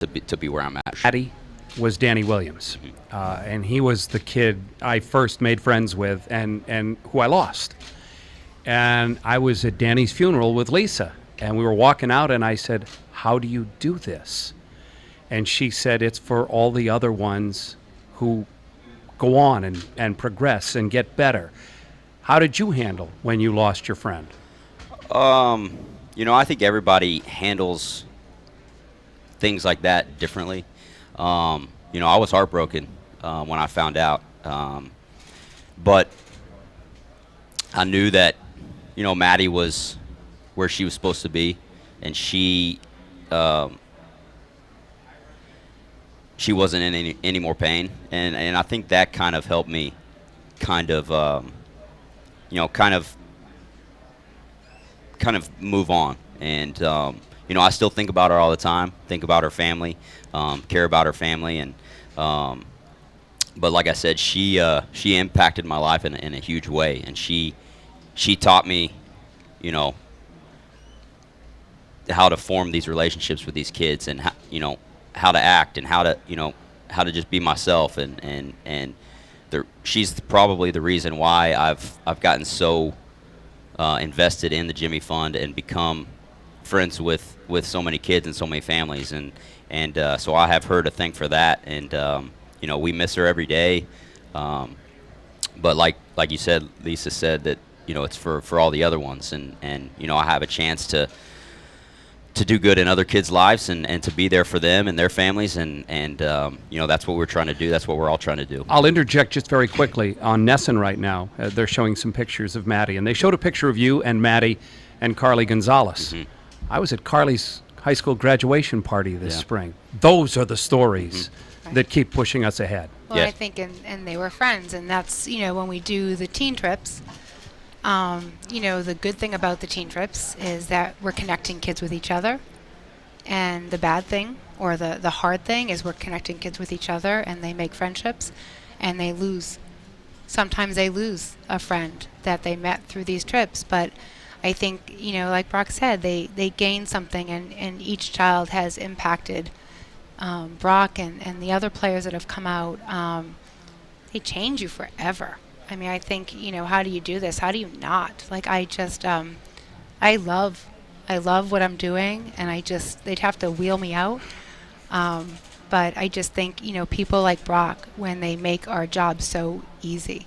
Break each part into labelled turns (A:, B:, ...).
A: to be where I'm at.
B: Maddie was Danny Williams, and he was the kid I first made friends with and who I lost. And I was at Danny's funeral with Lisa, and we were walking out, and I said, "How do you do this?" And she said, "It's for all the other ones who go on and progress and get better." How did you handle when you lost your friend?
A: I think everybody handles things like that differently. I was heartbroken when I found out, but I knew that, Maddie was where she was supposed to be, and she wasn't in any more pain, and I think that kind of helped me, kind of move on. And I still think about her all the time, think about her family, care about her family, and but like I said, she impacted my life in a huge way, and she taught me, how to form these relationships with these kids, and how to act, and how to just be myself, and she's probably the reason why I've gotten so invested in the Jimmy Fund and become friends with so many kids and so many families, and so I have her to thank for that, and we miss her every day, but like you said, Lisa said that it's for all the other ones, and I have a chance to do good in other kids' lives, and to be there for them and their families, and that's what we're trying to do. That's what we're all trying to do.
B: I'll interject just very quickly. On NESN right now, they're showing some pictures of Maddie, and they showed a picture of you and Maddie and Carly Gonzalez.
A: Mm-hmm.
B: I was at Carly's high school graduation party this spring. Those are the stories that keep pushing us ahead.
C: Well,
A: Yes.
C: I think, and they were friends, and that's, when we do the teen trips, the good thing about the teen trips is that we're connecting kids with each other, and the bad thing, or the hard thing, is we're connecting kids with each other, and they make friendships, and they lose. Sometimes they lose a friend that they met through these trips, but I think, like Brock said, they gain something, and each child has impacted Brock and the other players that have come out. They change you forever. I mean, I think, how do you do this? How do you not? Like, I just, I love what I'm doing, and they'd have to wheel me out. But I just think, people like Brock, when they make our job so easy.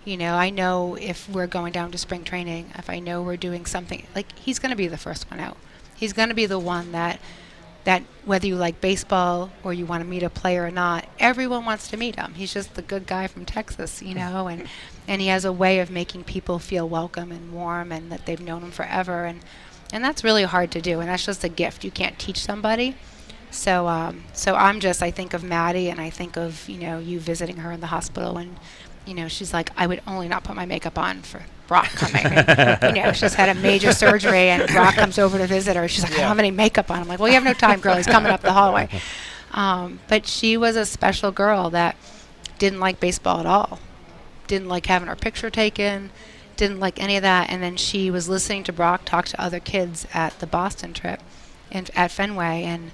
C: I know if we're going down to spring training, if I know we're doing something, like, he's going to be the first one out. He's going to be the one that whether you like baseball or you want to meet a player or not, everyone wants to meet him. He's just the good guy from Texas, and he has a way of making people feel welcome and warm, and that they've known him forever, and that's really hard to do, and that's just a gift. You can't teach somebody. So I think of Maddie, and I think of, you visiting her in the hospital, and she's like, I would only not put my makeup on for Brock coming. And, she's had a major surgery, and Brock comes over to visit her. She's like, I don't have any makeup on. I'm like, well, you have no time, girl. He's coming up the hallway. But she was a special girl that didn't like baseball at all, didn't like having her picture taken, didn't like any of that. And then she was listening to Brock talk to other kids at the Boston trip and at Fenway, and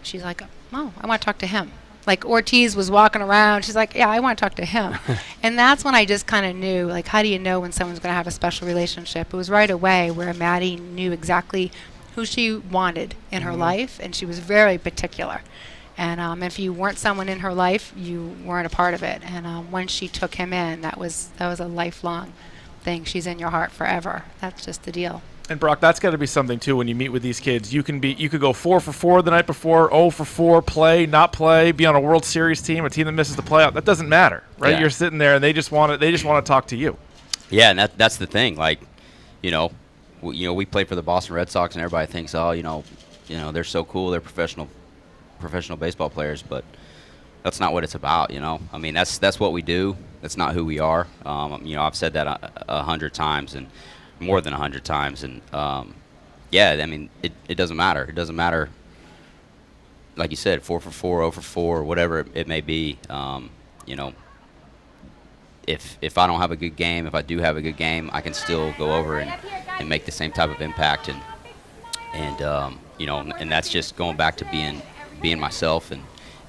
C: she's like, oh, I want to talk to him. Like, Ortiz was walking around. She's like, yeah, I want to talk to him. And that's when I just kind of knew, like, how do you know when someone's going to have a special relationship? It was right away where Maddie knew exactly who she wanted in her life, and she was very particular. And if you weren't someone in her life, you weren't a part of it. And when she took him in, that was a lifelong thing. She's in your heart forever. That's just the deal.
D: And Brock, that's got to be something too. When you meet with these kids, you could go 4 for 4 the night before, 0 for 4, play, not play, be on a World Series team, a team that misses the playoff. That doesn't matter, right?
A: Yeah.
D: You're sitting there, and they just want to talk to you.
A: Yeah, and that's the thing. Like, we play for the Boston Red Sox, and everybody thinks, they're so cool, they're professional baseball players, but that's not what it's about. I mean, that's what we do. That's not who we are. I've said that 100 times, and more than 100 times, and I mean, it doesn't matter. It doesn't matter, like you said, 4 for 4, 0 for 4, whatever it may be. If I don't have a good game, if I do have a good game, I can still go over and make the same type of impact, and that's just going back to being myself,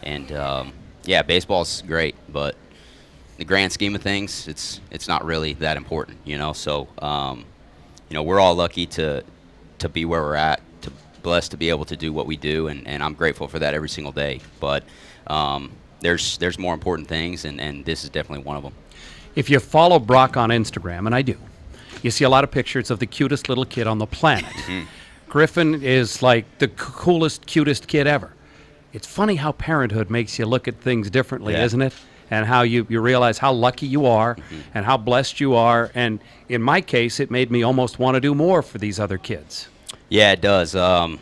A: and yeah, baseball's great, but in the grand scheme of things, it's not really that important, you know. So we're all lucky to be where we're at, blessed to be able to do what we do, and I'm grateful for that every single day. But there's more important things, and this is definitely one of them.
B: If you follow Brock on Instagram, and I do, you see a lot of pictures of the cutest little kid on the planet. Griffin is like the coolest, cutest kid ever. It's funny how parenthood makes you look at things differently,
A: Yeah.
B: isn't it? And how you realize how lucky you are and how blessed you are. And in my case, it made me almost want to do more for these other kids.
A: Yeah, it does. And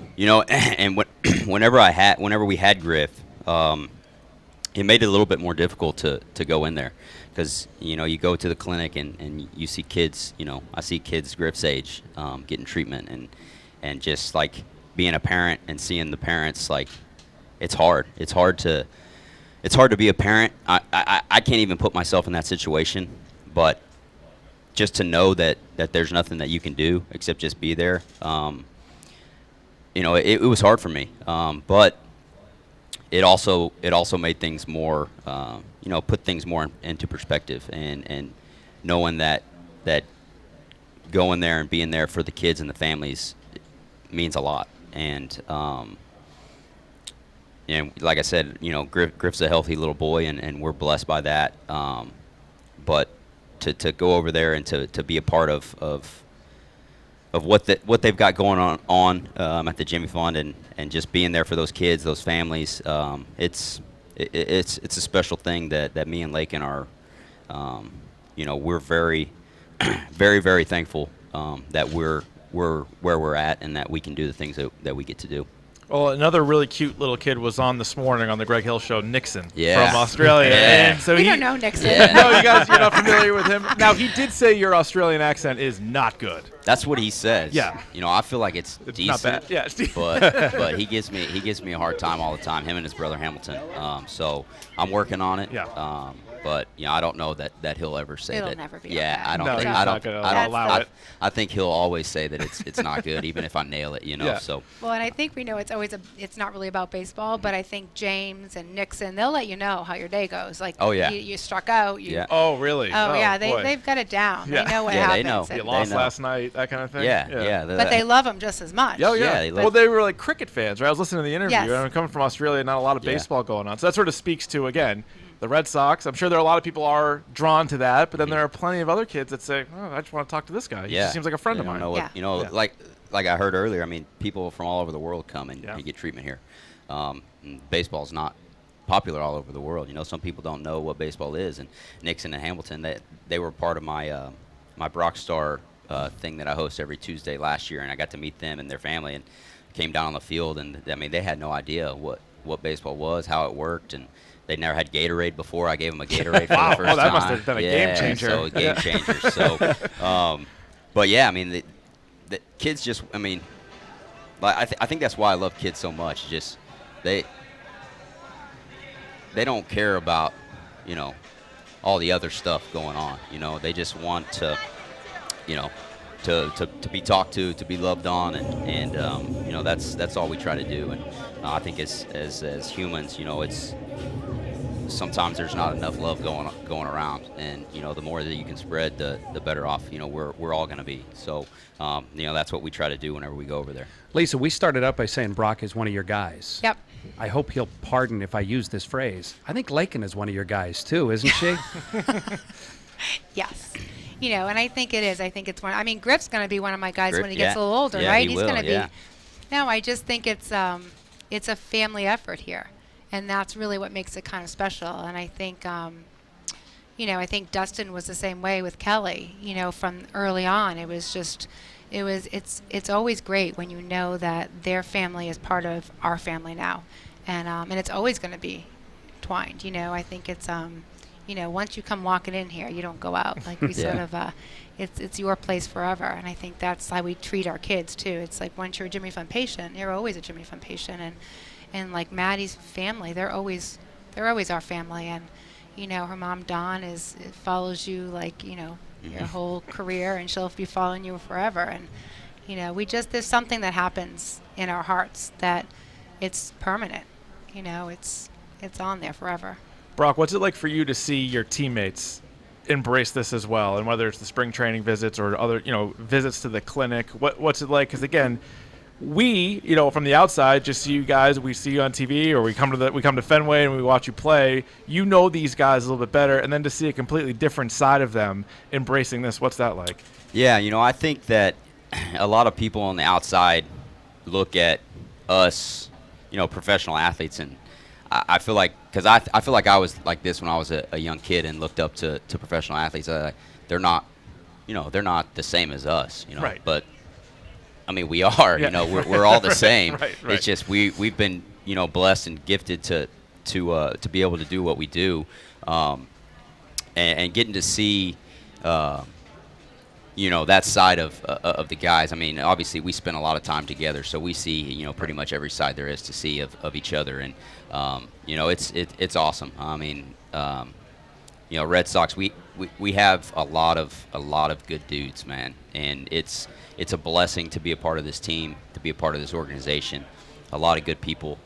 A: whenever we had Griff, it made it a little bit more difficult to go in there, because you go to the clinic and you see kids. I see kids Griff's age getting treatment, and just like being a parent and seeing the parents, like it's hard. It's hard to be a parent. I can't even put myself in that situation, but just to know that there's nothing that you can do except just be there. It was hard for me, but it also made things more, put things more into perspective, and knowing that going there and being there for the kids and the families means a lot. And like I said, Griff's a healthy little boy, and we're blessed by that. But to go over there and to be a part of what they've got going on at the Jimmy Fund, and just being there for those kids, those families, it's a special thing that me and Lakin are, we're very, very, very thankful that we're where we're at, and that we can do the things that we get to do.
D: Well, another really cute little kid was on this morning on the Greg Hill Show, Nixon,
A: Yeah.
D: from Australia.
A: Yeah.
D: And so
C: We
D: he,
C: don't know Nixon.
A: Yeah.
D: No, you're not familiar with him. Now, he did say your Australian accent is not good.
A: That's what he says.
D: Yeah.
A: I feel like it's
D: It's
A: decent.
D: not bad. Yeah, it's decent.
A: but he gives me a hard time all the time. Him and his brother Hamilton. So I'm working on it.
D: Yeah.
A: But I don't know that he'll ever say
C: It'll
A: that.
C: never be
A: Yeah,
C: okay.
A: I don't
D: No,
A: think
D: he's
A: I
D: not
A: don't.
D: gonna
A: I don't
D: allow it.
A: I think he'll always say that it's not good, even if I nail it.
D: Yeah.
A: So
C: Well, and I think we know it's not really about baseball, but I think James and Nixon, they'll let you know how your day goes. Like,
A: Oh, yeah.
C: you struck out.
A: Yeah.
D: Oh, really?
C: Oh, yeah,
D: boy.
C: they've got it down.
D: Yeah.
C: They know what
A: Yeah, they
C: happens.
A: know.
D: You
C: and-
D: lost
A: know.
D: last night, that kind of thing?
A: yeah.
C: but they love them just as much.
D: Oh,
A: Yeah,
D: yeah.
A: they
D: Well,
A: like-
D: they were like cricket fans, right? I was listening to the interview.
C: Yes.
D: And I'm coming from Australia, not a lot of
A: Yeah.
D: baseball going on. So that sort of speaks to, again, the Red Sox. I'm sure there are a lot of people are drawn to that, but then there are plenty of other kids that say, "Oh, I just want to talk to this guy. He just seems like a friend
A: They
D: of
A: don't
D: mine."
A: know
C: Yeah.
A: what,
D: Yeah.
A: like I heard earlier. I mean, people from all over the world come and
D: Yeah.
A: get treatment here. Baseball's not popular all over the world. Some people don't know what baseball is. And Nixon and Hamilton, they were part of my my Brock Star thing that I host every Tuesday last year, and I got to meet them and their family, and came down on the field, and I mean, they had no idea what baseball was, how it worked, and they never had Gatorade before. I gave them a Gatorade for
D: Wow.
A: the first time.
D: Oh, that must have been a game changer.
A: So a game changer. So, but yeah, I mean, the kids just, I mean, like I think that's why I love kids so much. Just they don't care about all the other stuff going on. They just want to to be talked to be loved on, and that's all we try to do. And I think as humans, it's sometimes there's not enough love going around, and the more that you can spread, the better off we're all going to be. So that's what we try to do whenever we go over there.
B: Lisa, we started out by saying Brock is one of your guys.
C: Yep.
B: I hope he'll pardon if I use this phrase. I think Lakin is one of your guys too, isn't she?
C: Yes. And I think it is. I think it's one. I mean, Griff's going to be one of my guys
A: Griff,
C: when he gets
A: yeah.
C: a little older,
A: Yeah,
C: right?
A: he
C: He's
A: will,
C: going to
A: yeah.
C: be. No, I just think it's a family effort here, and that's really what makes it kind of special. And I think, I think Dustin was the same way with Kelly. From early on, it was just, it's always great when you know that their family is part of our family now, and it's always going to be twined. I think it's once you come walking in here, you don't go out. Like we
A: Yeah.
C: sort of, it's your place forever. And I think that's how we treat our kids too. It's like once you're a Jimmy Fund patient, you're always a Jimmy Fund patient. And like Maddie's family, they're always our family. And her mom Dawn follows you like your whole career, and she'll be following you forever. And there's something that happens in our hearts that it's permanent. you know, it's on there forever.
D: Brock, what's it like for you to see your teammates embrace this as well? And whether it's the spring training visits or other, visits to the clinic, what's it like? Because again, we, from the outside, just see you guys. We see you on TV, or we come to Fenway and we watch you play. You know these guys a little bit better, and then to see a completely different side of them embracing this, what's that like?
A: Yeah, I think that a lot of people on the outside look at us, professional athletes, and I feel like, because I feel like I was like this when I was a young kid and looked up to professional athletes. They're not, they're not the same as us,
D: Right.
A: But I mean, we are,
D: Yeah.
A: we're all the same.
D: Right.
A: It's just we've been, blessed and gifted to be able to do what we do, and getting to see, that side of the guys. I mean, obviously we spend a lot of time together, so we see, pretty much every side there is to see of each other, and it's awesome. I mean, Red Sox, we have a lot of good dudes, man, and it's a blessing to be a part of this team, to be a part of this organization. A lot of good people,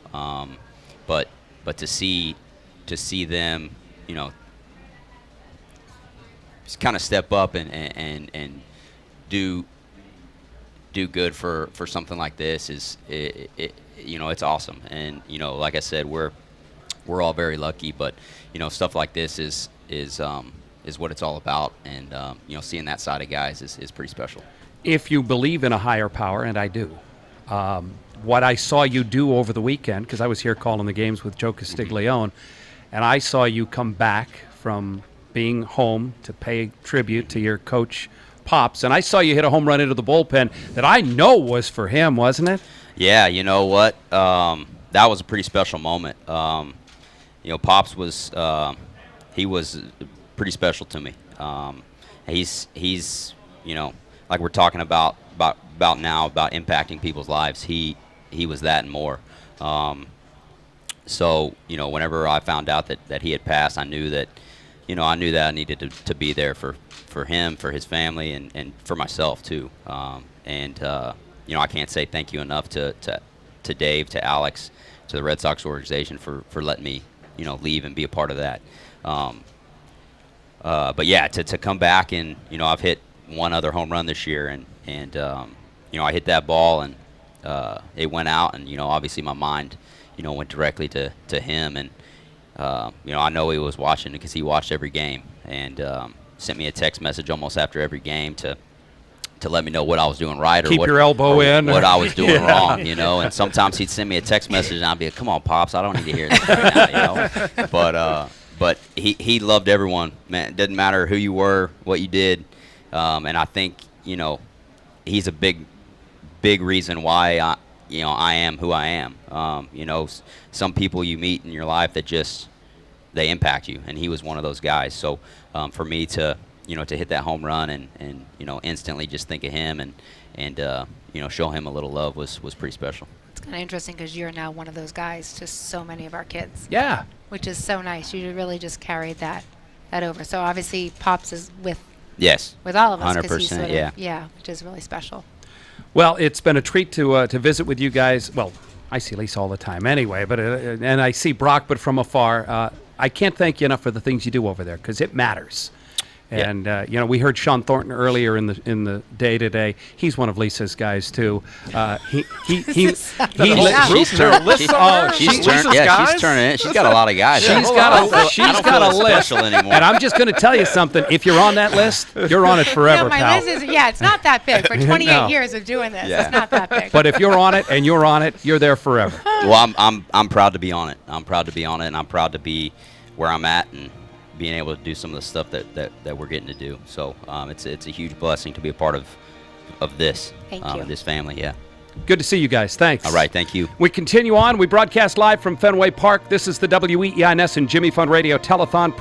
A: but to see them, just kind of step up and do good for something like this is it's awesome. And like I said, we're all very lucky, but stuff like this is what it's all about, and seeing that side of guys is pretty special.
B: If you believe in a higher power, and I do, what I saw you do over the weekend, because I was here calling the games with Joe Castiglione, and I saw you come back from being home to pay tribute to your coach, Pops, and I saw you hit a home run into the bullpen that I know was for him, wasn't it?
A: Yeah, you know what? That was a pretty special moment. Pops was he was pretty special to me. He's like we're talking about now, about impacting people's lives. He was that and more. So whenever I found out that he had passed, I knew that I needed to be there for him, for his family, and for myself too. I can't say thank you enough to Dave, to Alex, to the Red Sox organization for letting me leave and be a part of that. But yeah, to come back, and I've hit one other home run this year, and I hit that ball, and it went out, and obviously my mind went directly to him, and I know he was watching because he watched every game, and sent me a text message almost after every game to let me know what I was doing right, or
B: Keep your elbow in,
A: what I was doing wrong, and sometimes he'd send me a text message and I'd be like, come on, Pops, I don't need to hear this right now, but he loved everyone, man. It didn't matter who you were, what you did, and I think he's a big reason why I am who I am. Some people you meet in your life that just they impact you, and he was one of those guys. So for me to to hit that home run and instantly just think of him and show him a little love was pretty special.
C: It's kind of interesting because you're now one of those guys to so many of our kids.
B: Yeah.
C: Which is so nice. You really just carried that over. So obviously Pops is with all of us, 'cause he's
A: 100%,
C: sort of,
A: yeah,
C: which is really special.
B: Well, it's been a treat to visit with you guys. Well, I see Lisa all the time anyway, but and I see Brock, but from afar. I can't thank you enough for the things you do over there, because it matters.
A: Yeah.
B: And we heard Sean Thornton earlier in the day today. He's one of Lisa's guys too. She's
A: turning it. She's got a lot of guys.
B: She's got a list
A: anymore.
B: And I'm just going to tell you something. If you're on that list, you're on it forever,
C: No, my
B: pal.
C: list is, it's not that big. For 28
B: No.
C: years of doing this,
A: Yeah.
C: it's not that big.
B: But if you're on it and you're on it, you're there forever.
A: Well, I'm proud to be on it. I'm proud to be on it, and I'm proud to be where I'm at and being able to do some of the stuff that we're getting to do. So it's a huge blessing to be a part of this.
C: Thank you.
A: This family. Yeah.
B: Good to see you guys. Thanks.
A: All right. Thank you.
B: We continue on. We broadcast live from Fenway Park. This is the WEEI NESN Jimmy Fund Radio Telethon.